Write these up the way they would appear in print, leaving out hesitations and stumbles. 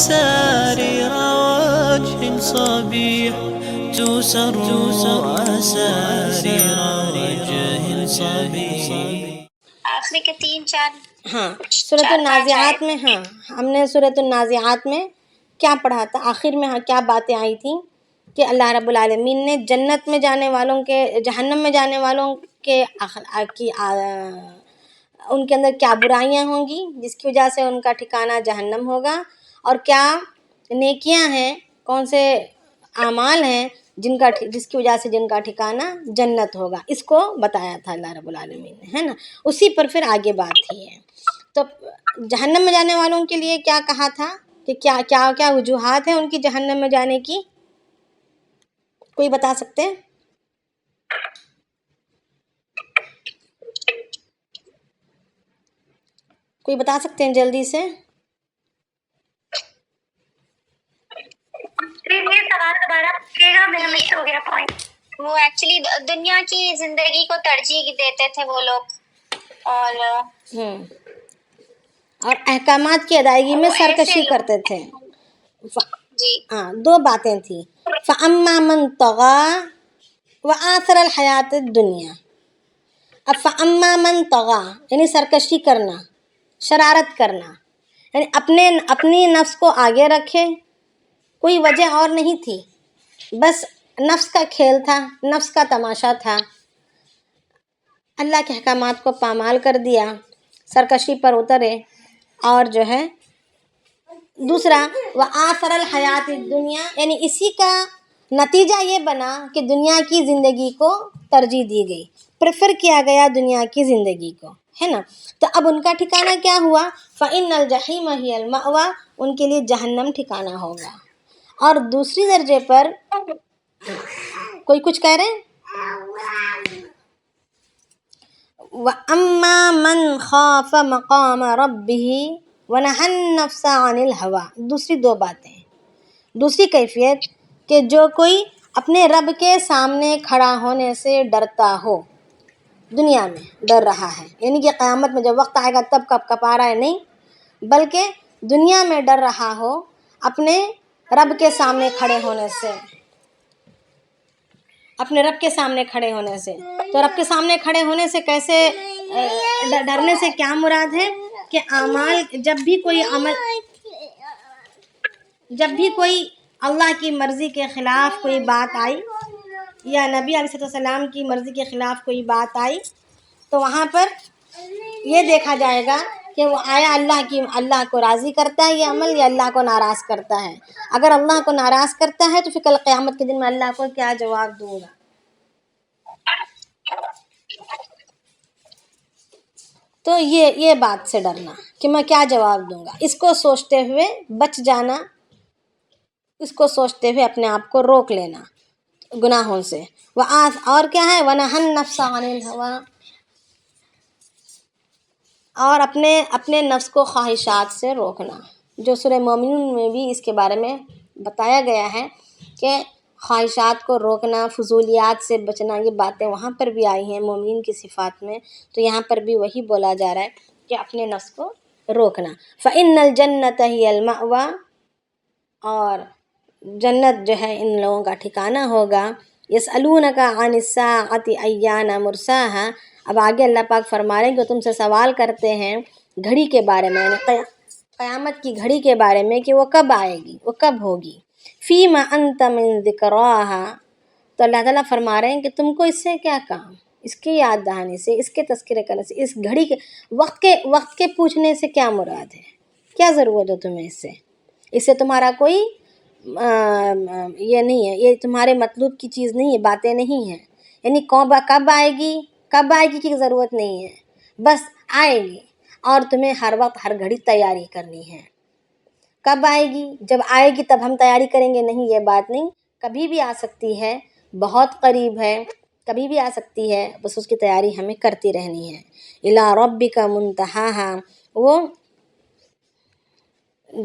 أسارير وجه صبيح تسر أسارير وجه صبيح. آخری کے 3-4 ہاں سورۃ النازعات میں، ہاں ہم نے سورۃ النازعات میں کیا پڑھا تھا، آخر میں کیا باتیں آئی تھیں کہ اللہ رب العالمین نے جنت میں جانے والوں کے، جہنم میں جانے والوں کے ان کے اندر کیا برائیاں ہوں گی جس کی وجہ سے ان کا ٹھکانہ جہنم ہوگا، اور کیا نیکیاں ہیں، کون سے اعمال ہیں جس کی وجہ سے جن کا ٹھکانہ جنت ہوگا. اس کو بتایا تھا اللہ رب العالمین نے، ہے نا. اسی پر پھر آگے بات ہی ہے. تو جہنم میں جانے والوں کے لیے کیا کہا تھا کہ کیا کیا کیا وجوہات ہیں ان کی جہنم میں جانے کی؟ کوئی بتا سکتے ہیں؟ کوئی بتا سکتے ہیں جلدی سے؟ یہ سوال دوبارہ پوچھیے گا، میرا مس ہو گیا پوائنٹ. وہ ایکچولی دنیا کی زندگی کو ترجیح دیتے تھے وہ لوگ، اور احکامات کی ادائیگی میں سرکشی کرتے تھے. جی ہاں 2 باتیں تھیں. فَأَمَّا مَن طَغَىٰ وَآثَرَ الْحَيَاةَ الدُّنْيَا. اب فَأَمَّا مَن طَغَىٰ یعنی سرکشی کرنا، شرارت کرنا، یعنی اپنی نفس کو آگے رکھے. کوئی وجہ اور نہیں تھی، بس نفس کا کھیل تھا، نفس کا تماشا تھا. اللہ کے احکامات کو پامال کر دیا، سرکشی پر اترے. اور جو ہے دوسرا وآثر الحیات الدنیا، یعنی اسی کا نتیجہ یہ بنا کہ دنیا کی زندگی کو ترجیح دی گئی، پریفر کیا گیا دنیا کی زندگی کو، ہے نا. تو اب ان کا ٹھکانہ کیا ہوا؟ فإن الجحیم هی المأویٰ، ان کے لیے جہنم ٹھکانہ ہوگا. اور دوسری درجے پر کوئی کچھ کہہ رہے ہیں؟ وَأَمَّا مَنْ خَافَ مَقَامَ رَبِّهِ وَنَهَى النَّفْسَ عَنِ الْهَوَىٰ. دوسری 2 باتیں، دوسری کیفیت کہ جو کوئی اپنے رب کے سامنے کھڑا ہونے سے ڈرتا ہو. دنیا میں ڈر رہا ہے، یعنی کہ قیامت میں جب وقت آئے گا تب کب کپا رہا ہے نہیں، بلکہ دنیا میں ڈر رہا ہو اپنے رب کے سامنے کھڑے ہونے سے، اپنے رب کے سامنے کھڑے ہونے سے. تو رب کے سامنے کھڑے ہونے سے کیسے ڈرنے سے کیا مراد ہے کہ اعمال، جب بھی کوئی اللہ کی مرضی کے خلاف کوئی بات آئی یا نبی علیہ السلام کی مرضی کے خلاف کوئی بات آئی، تو وہاں پر یہ دیکھا جائے گا کہ وہ آیا اللہ کو راضی کرتا ہے یہ عمل یا اللہ کو ناراض کرتا ہے. اگر اللہ کو ناراض کرتا ہے تو پھر کل قیامت کے دن میں اللہ کو کیا جواب دوں گا. تو یہ بات سے ڈرنا کہ میں کیا جواب دوں گا، اس کو سوچتے ہوئے بچ جانا، اس کو سوچتے ہوئے اپنے آپ کو روک لینا گناہوں سے. اور کیا ہے؟ وَنَهَى النَّفْسَ عَنِ الْهَوَىٰ، اور اپنے نفس کو خواہشات سے روکنا، جو سورہ مومنون میں بھی اس کے بارے میں بتایا گیا ہے کہ خواہشات کو روکنا، فضولیات سے بچنا. یہ باتیں وہاں پر بھی آئی ہیں مومنین کی صفات میں، تو یہاں پر بھی وہی بولا جا رہا ہے کہ اپنے نفس کو روکنا. فإن الجنت ہی المأویٰ، اور جنت جو ہے ان لوگوں کا ٹھکانہ ہوگا. یسألونک عن الساعۃ ایان مرساہا. اب آگے اللہ پاک فرما رہے ہیں کہ تم سے سوال کرتے ہیں گھڑی کے بارے میں، یعنی قیامت کی گھڑی کے بارے میں کہ وہ کب آئے گی، وہ کب ہوگی. فیما انت من ذکراہا. تو اللہ تعالیٰ فرما رہے ہیں کہ تم کو اس سے کیا کام، اس کی یاد دہانی سے، اس کے تذکرے کرنے سے، اس گھڑی کے وقت کے پوچھنے سے کیا مراد ہے، کیا ضرورت ہے تمہیں اس سے تمہارا کوئی یہ نہیں ہے، یہ تمہارے مطلوب کی چیز نہیں ہے، باتیں نہیں ہیں. یعنی کب آئے گی کی ضرورت نہیں ہے، بس آئے گی اور تمہیں ہر وقت ہر گھڑی تیاری کرنی ہے. کب آئے گی؟ جب آئے گی تب ہم تیاری کریں گے؟ نہیں، یہ بات نہیں، کبھی بھی آ سکتی ہے، بہت قریب ہے، کبھی بھی آ سکتی ہے، بس اس کی تیاری ہمیں کرتی رہنی ہے. الی ربک منتہاہا، وہ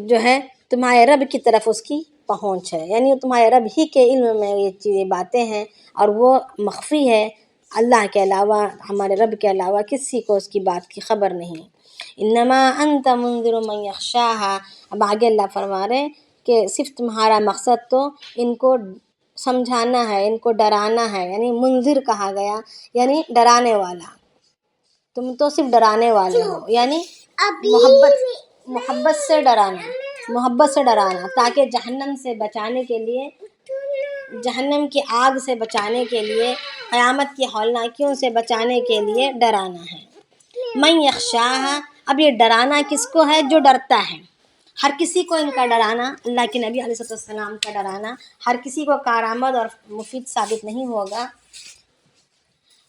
جو ہے تمہارے رب کی طرف اس کی پہنچ ہے، یعنی تمہارے رب ہی کے علم میں یہ باتیں ہیں اور وہ مخفی ہے، اللہ کے علاوہ، ہمارے رب کے علاوہ کسی کو اس کی بات کی خبر نہیں۔ انما انت منذر من یخشاہا، اب آگے اللہ فرما رہے ہیں کہ صرف تمہارا مقصد تو ان کو سمجھانا ہے، ان کو ڈرانا ہے، یعنی منذر کہا گیا یعنی ڈرانے والا، تم تو صرف ڈرانے والے ہو، یعنی محبت سے ڈرانا تاکہ جہنم سے بچانے کے لیے، جہنم کی آگ سے بچانے کے لیے، قیامت کی ہولناکیوں سے بچانے کے لیے ڈرانا ہے۔ من یخشاہا، اب یہ ڈرانا کس کو ہے؟ جو ڈرتا ہے۔ ہر کسی کو ان کا ڈرانا، اللہ کے نبی علیہ السلام کا ڈرانا ہر کسی کو کارآمد اور مفید ثابت نہیں ہوگا،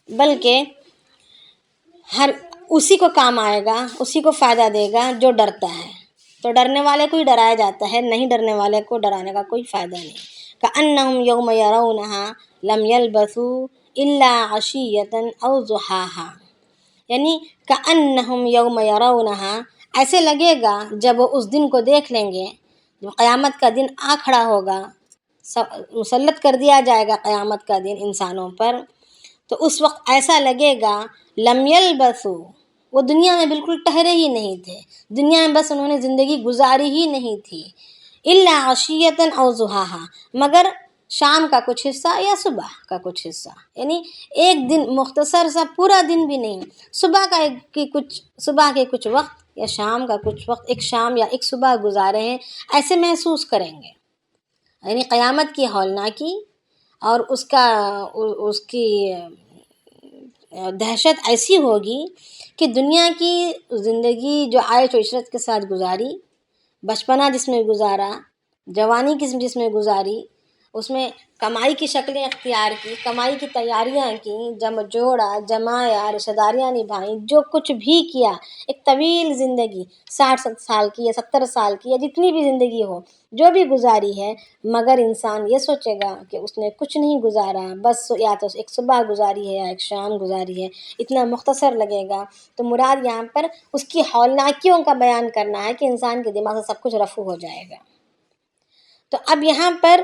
بلکہ ہر اسی کو کام آئے گا، اسی کو فائدہ دے گا جو ڈرتا ہے۔ تو ڈرنے والے کو ہی ڈرایا جاتا ہے، نہیں ڈرنے والے کو ڈرانے کا کوئی فائدہ نہیں۔ کأنہم یوم یرونہا لم یلبثوا الا عشیۃ او ضحاہا، یعنی کأنہم یوم یرونہا، ایسے لگے گا جب وہ اس دن کو دیکھ لیں گے، جب قیامت کا دن آ کھڑا ہوگا، مسلط کر دیا جائے گا قیامت کا دن انسانوں پر، تو اس وقت ایسا لگے گا لم یلبثوا، وہ دنیا میں بالکل ٹھہرے ہی نہیں تھے، دنیا میں بس انہوں نے زندگی گزاری ہی نہیں تھی، الا عشیۃ او ضحاہا، مگر شام کا کچھ حصہ یا صبح کا کچھ حصہ، یعنی ایک دن مختصر سا پورا دن بھی نہیں، صبح کے کچھ وقت یا شام کا کچھ وقت، ایک شام یا ایک صبح گزارے ہیں، ایسے محسوس کریں گے۔ یعنی قیامت کی ہولناکی اور اس کی دہشت ایسی ہوگی کہ دنیا کی زندگی جو عیش و عشرت کے ساتھ گزاری، بچپنا جس میں گزارا، جوانی جس میں گزاری، اس میں کمائی کی شکلیں اختیار کی، کمائی کی تیاریاں کی، جمع جوڑا، جمایا، رشتہ داریاں نبھائیں، جو کچھ بھی کیا، ایک طویل زندگی 60 سال کی یا 70 سال کی یا جتنی بھی زندگی ہو، جو بھی گزاری ہے، مگر انسان یہ سوچے گا کہ اس نے کچھ نہیں گزارا، بس یا تو ایک صبح گزاری ہے یا ایک شام گزاری ہے، اتنا مختصر لگے گا۔ تو مراد یہاں پر اس کی ہولناکیوں کا بیان کرنا ہے کہ انسان کے دماغ سے سب کچھ رفو ہو جائے گا۔ تو اب یہاں پر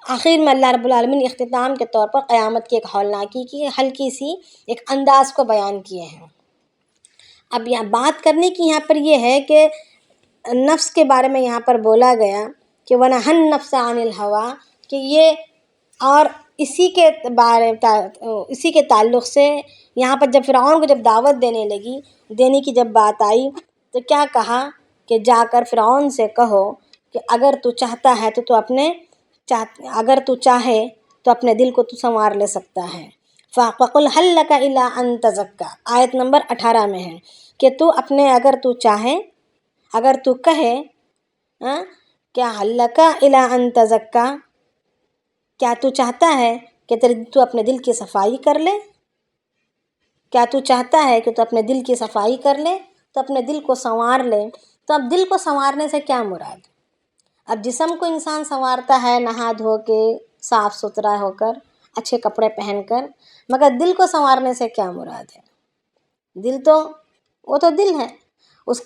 آخر میں اللہ رب العالمین اختتام کے طور پر قیامت کی ایک ہولناکی کی ہلکی سی ایک انداز کو بیان کیے ہیں۔ اب یہاں بات کرنے کی یہاں پر یہ ہے کہ نفس کے بارے میں یہاں پر بولا گیا کہ وَنَهَا النَّفْسَ عَنِ الْهَوَىٰ، کہ یہ اور اسی کے تعلق سے یہاں پر جب فرعون کو جب دعوت دینے کی جب بات آئی تو کیا کہا کہ جا کر فرعون سے کہو کہ اگر تو چاہتا ہے تو اگر تو چاہے تو اپنے دل کو تو سنوار لے سکتا ہے۔ فَقُلْ هَلْ لَكَ إِلَىٰ أَن تَزَكَّىٰ، آیت نمبر 18 میں ہے کہ تو اپنے اگر تو چاہے، اگر تو کہے کیا هَلْ لَكَ إِلَىٰ أَن تَزَكَّىٰ، کیا تو چاہتا ہے کہ تو اپنے دل کی صفائی کر لے؟ کیا تو چاہتا ہے کہ تو اپنے دل کی صفائی کر لے، تو اپنے دل کو سنوار لے؟ تو اب دل کو سنوارنے سے کیا مراد؟ اب جسم کو انسان سنوارتا ہے نہا دھو کے، صاف ستھرا ہو کر، اچھے کپڑے پہن کر، مگر دل کو سنوارنے سے کیا مراد ہے؟ دل تو وہ تو دل ہے، اس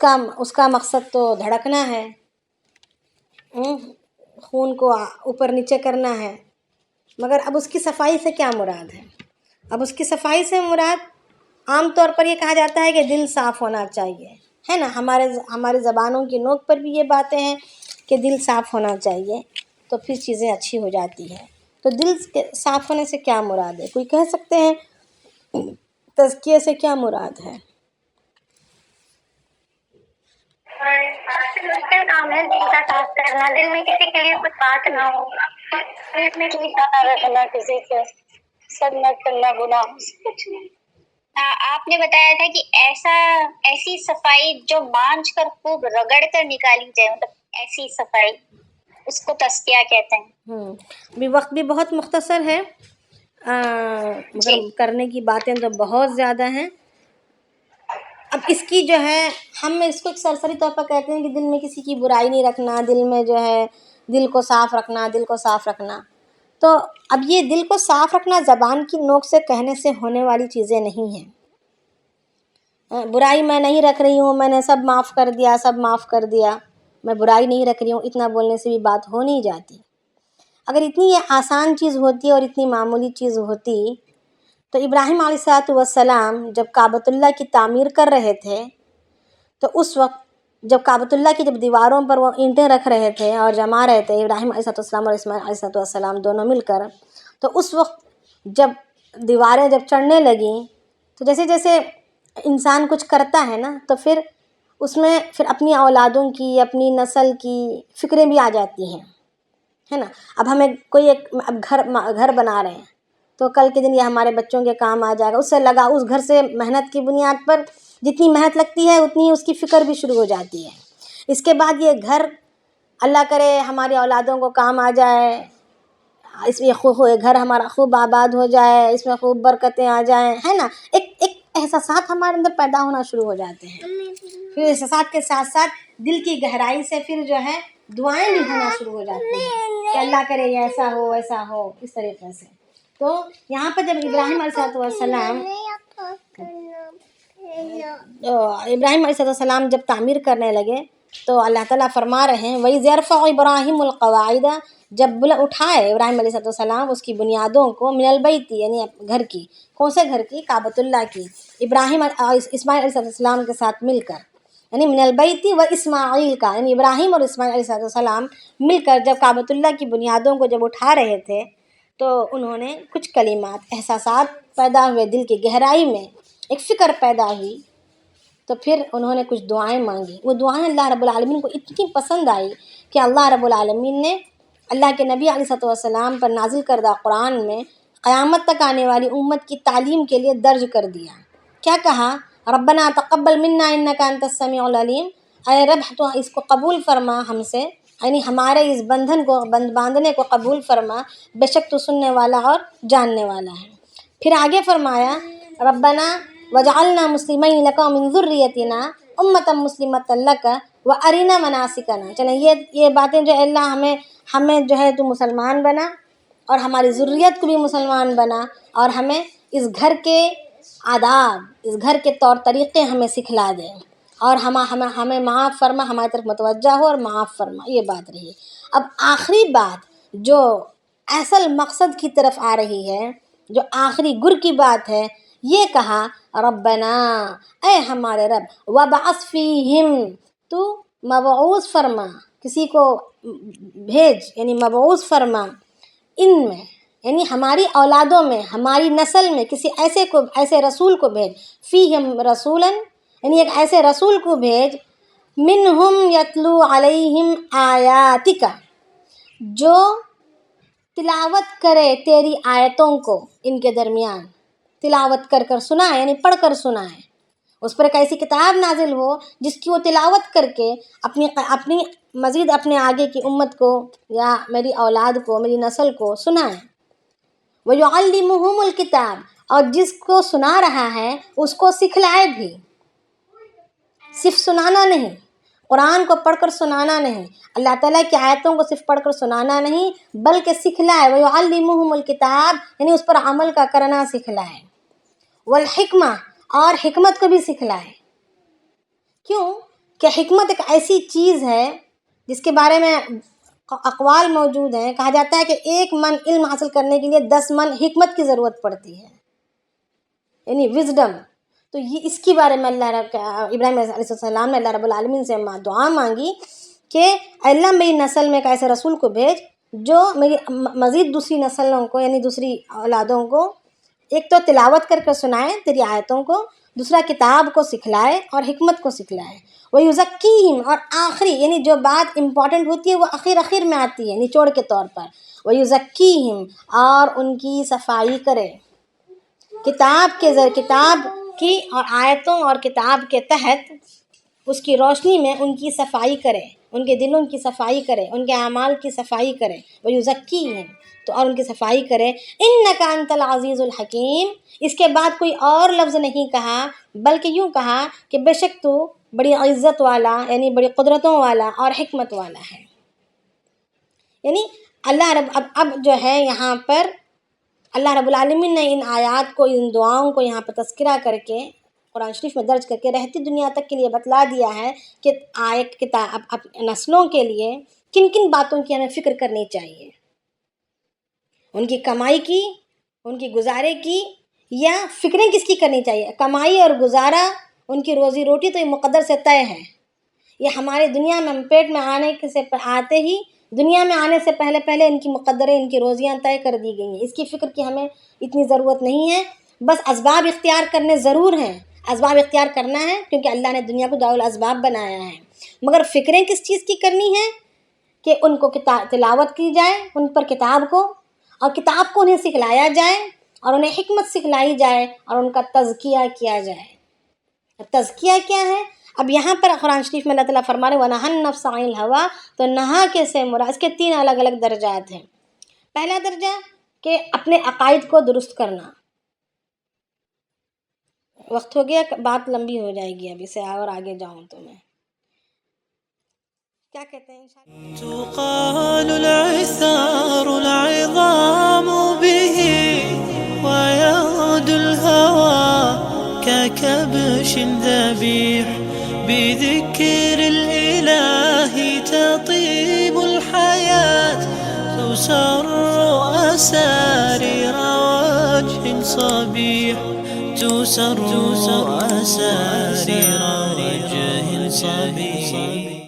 کا مقصد تو دھڑکنا ہے، خون کو اوپر نیچے کرنا ہے، مگر اب اس کی صفائی سے کیا مراد ہے؟ اب اس کی صفائی سے مراد عام طور پر یہ کہا جاتا ہے کہ دل صاف ہونا چاہیے، ہے نا، ہمارے زبانوں کی نوک پر بھی یہ باتیں ہیں کہ دل صاف ہونا چاہیے تو پھر چیزیں اچھی ہو جاتی ہیں۔ تو دل کے صاف ہونے سے کیا مراد ہے؟ کوئی کہہ سکتے ہیں تزکیے سے کیا مراد ہے؟ کام ہے دل کا صاف کرنا، دل میں کسی کے لیے کچھ بات نہ ہو، دل میں کسی کا رکھنا، کسی سے سب نہ کرنا، گناہ سے کچھ نہیں۔ آپ نے بتایا تھا کہ ایسی صفائی جو مانچ کر خوب رگڑ کر نکالی جائے، مطلب ایسی صفائی، اس کو تزکیہ کہتے ہیں۔ ابھی وقت بھی بہت مختصر ہے، مگر کرنے کی باتیں تو بہت زیادہ ہیں۔ اب اس کی جو ہے ہم اس کو ایک سرسری طور پر کہتے ہیں کہ دل میں کسی کی برائی نہیں رکھنا، دل میں جو ہے دل کو صاف رکھنا، دل کو صاف رکھنا۔ تو اب یہ دل کو صاف رکھنا زبان کی نوک سے کہنے سے ہونے والی چیزیں نہیں ہیں۔ برائی میں نہیں رکھ رہی ہوں، میں نے سب معاف کر دیا، میں برائی نہیں رکھ رہی ہوں، اتنا بولنے سے بھی بات ہو نہیں جاتی۔ اگر اتنی یہ آسان چیز ہوتی اور اتنی معمولی چیز ہوتی تو ابراہیم علیہ السلام جب کعبۃ اللہ کی تعمیر کر رہے تھے تو اس وقت جب کعبۃ اللہ کی جب دیواروں پر وہ اینٹیں رکھ رہے تھے اور جما رہے تھے ابراہیم علیہ السلام اور اسماعیل علیہ السلام دونوں مل کر، تو اس وقت جب دیواریں جب چڑھنے لگیں تو جیسے جیسے انسان کچھ کرتا ہے نا تو پھر اس میں پھر اپنی اولادوں کی، اپنی نسل کی فکریں بھی آ جاتی ہیں، ہے نا. اب ہمیں کوئی ایک اب گھر بنا رہے ہیں تو کل کے دن یہ ہمارے بچوں کے کام آ جائے گا، اس سے لگا اس گھر سے محنت کی بنیاد پر جتنی محنت لگتی ہے اتنی اس کی فکر بھی شروع ہو جاتی ہے. اس کے بعد یہ گھر اللہ کرے ہماری اولادوں کو کام آ جائے، اس میں گھر ہمارا خوب آباد ہو جائے، اس میں خوب برکتیں آ جائیں، ہے نا. ایک احساسات ہمارے اندر پیدا ہونا شروع ہو جاتے ہیں. پھر احساسات کے ساتھ ساتھ دل کی گہرائی سے پھر جو ہے دعائیں بھی ہونا شروع ہو جاتی ہیں کہ اللہ کرے یہ ایسا ہو ایسا ہو، اس طریقے سے. تو یہاں پر جب ابراہیم علیہ السلام جب تعمیر کرنے لگے تو اللہ تعالیٰ فرما رہے ہیں وَإِذْ يَرْفَعُ إِبْرَاهِيمُ الْقَوَاعِدَ، جب اٹھائے ابراہیم علیہ السلام اس کی بنیادوں کو، من البیت یعنی گھر کی. کون سے گھر کی؟ کعبۃ اللہ کی. ابراہیم اسماعیل علیہ السلام کے ساتھ مل کر، یعنی من البیت و اسماعیل کا، یعنی ابراہیم اور اسماعیل علیہ السلام مل کر جب کعبۃ اللہ کی بنیادوں کو جب اٹھا رہے تھے تو انہوں نے کچھ کلمات، احساسات پیدا ہوئے دل کی گہرائی میں، ایک فکر پیدا ہوئی. تو پھر انہوں نے کچھ دعائیں مانگی. وہ دعائیں اللہ رب العالمین کو اتنی پسند آئی کہ اللہ رب العالمین نے اللہ کے نبی علیہ السلام پر نازل کردہ قرآن میں قیامت تک آنے والی امت کی تعلیم کے لیے درج کر دیا. کیا کہا؟ ربنا تقبل منا انک انت السمیع العلیم، اے رب تو اس کو قبول فرما ہم سے، یعنی ہمارے اس بندھن کو باندھنے کو قبول فرما، بے شک تو سننے والا اور جاننے والا ہے. پھر آگے فرمایا ربنا وجعلنا مسلمین لک ومن ذریتنا امۃ مسلمۃ لک وارنا مناسکنا. چلیں یہ باتیں جو اللہ ہمیں جو ہے تو مسلمان بنا اور ہماری ذریت کو بھی مسلمان بنا، اور ہمیں اس گھر کے آداب، اس گھر کے طور طریقے ہمیں سکھلا دے، اور ہمیں معاف فرما، ہماری طرف متوجہ ہو اور معاف فرما. یہ بات رہی. اب آخری بات جو اصل مقصد کی طرف آ رہی ہے، جو آخری گر کی بات ہے، یہ کہا ربنا، اے ہمارے رب، وابعث فیہم، تو مبعوث فرما، کسی کو بھیج، یعنی مبعوث فرما ان میں، یعنی ہماری اولادوں میں، ہماری نسل میں کسی ایسے رسول کو بھیج، فیہم رسولاً، یعنی ایک ایسے رسول کو بھیج، منہم یتلو علیہم آیاتک، جو تلاوت کرے تیری آیتوں کو ان کے درمیان، تلاوت کر سنائے، یعنی پڑھ کر سنائے. اس پر ایک ایسی کتاب نازل ہو جس کی وہ تلاوت کر کے اپنی مزید اپنے آگے کی امت کو یا میری اولاد کو، میری نسل کو سنائے. وَيُعَلِّمُهُمُ الْكِتَابَ، اور جس کو سنا رہا ہے اس کو سکھلائے بھی. صرف سنانا نہیں، قرآن کو پڑھ کر سنانا نہیں، اللہ تعالیٰ کی آیتوں کو صرف پڑھ کر سنانا نہیں بلکہ سکھلائے. وَيُعَلِّمُهُمُ الْكِتَابَ، یعنی اس پر عمل کا کرنا سکھلائے. والحکمہ، اور حکمت کو بھی سکھلائے. کیوں کہ حکمت ایک ایسی چیز ہے جس کے بارے میں اقوال موجود ہیں. کہا جاتا ہے کہ 1 من علم حاصل کرنے کے لیے 10 من حکمت کی ضرورت پڑتی ہے، یعنی وزڈم. تو یہ اس کے بارے میں ابراہیم علیہ السلام نے اللہ رب العالمین سے دعا مانگی کہ اللہ میری نسل میں ایک ایسے رسول کو بھیج جو میری مزید دوسری نسلوں کو، یعنی دوسری اولادوں کو، ایک تو تلاوت کر سنائے تیری آیتوں کو، دوسرا کتاب کو سکھلائے اور حکمت کو سکھلائے. وَيُزَكِّيهِمْ، اور آخری یعنی جو بات امپورٹنٹ ہوتی ہے وہ آخر میں آتی ہے نچوڑ کے طور پر. وَيُزَكِّيهِمْ، اور ان کی صفائی کرے، کتاب کی اور آیتوں اور کتاب کے تحت اس کی روشنی میں ان کی صفائی کرے، ان کے دلوں کی صفائی کرے، ان کے اعمال کی صفائی کرے. وَيُزَكِّيهِمْ، تو اور ان کی صفائی کرے. اِنَّكَ أَنْتَ الْعَزِيزُ الْحَكِيمُ، اس کے بعد کوئی اور لفظ نہیں کہا بلکہ یوں کہا کہ بے شک تو بڑی عزت والا، یعنی بڑی قدرتوں والا اور حکمت والا ہے. یعنی اللہ رب اب جو ہے یہاں پر اللہ رب العالمین نے ان آیات کو، ان دعاؤں کو یہاں پر تذکرہ کر کے قرآن شریف میں درج کر کے رہتی دنیا تک کے لیے بتلا دیا ہے کہ نسلوں کے لیے کن کن باتوں کی ہمیں فکر کرنی چاہیے. ان کی کمائی کی، ان کی گزارے کی، یا فکریں کس کی کرنی چاہیے؟ کمائی اور گزارا، ان کی روزی روٹی تو یہ مقدر سے طے ہے. یہ ہمارے دنیا میں پیٹ میں آتے ہی دنیا میں آنے سے پہلے ان کی مقدریں، ان کی روزیاں طے کر دی گئی ہیں. اس کی فکر کی ہمیں اتنی ضرورت نہیں ہے. بس اسباب اختیار کرنے ضرور ہیں، اسباب اختیار کرنا ہے کیونکہ اللہ نے دنیا کو دار الاسباب بنایا ہے. مگر فکریں کس چیز کی کرنی ہے؟ کہ ان کو تلاوت کی جائے، ان پر کتاب کو، اور کتاب کو انہیں سکھلایا جائے اور انہیں حکمت سکھلائی جائے اور ان کا تزکیہ کیا جائے. تزکیہ کیا ہے؟ اب یہاں پر قرآن شریف میں اللہ تعالیٰ فرما رہے وَنَهَى النَّفْسَ عَنِ الْهَوَىٰ، تو نہا کے سے مراد، اس کے 3 الگ الگ درجات ہیں. پہلا درجہ کہ اپنے عقائد کو درست کرنا. وقت ہو گیا، بات لمبی ہو جائے گی، اب اسے اور آگے جاؤں تو میں کیا کہتے ہیں. تقال العثار العظام به ويعود الهوى ككبش ذبيح بذكر الإله تطيب الحياة تسر أسارير وجه صبيح تسر أسارير وجه صبيح.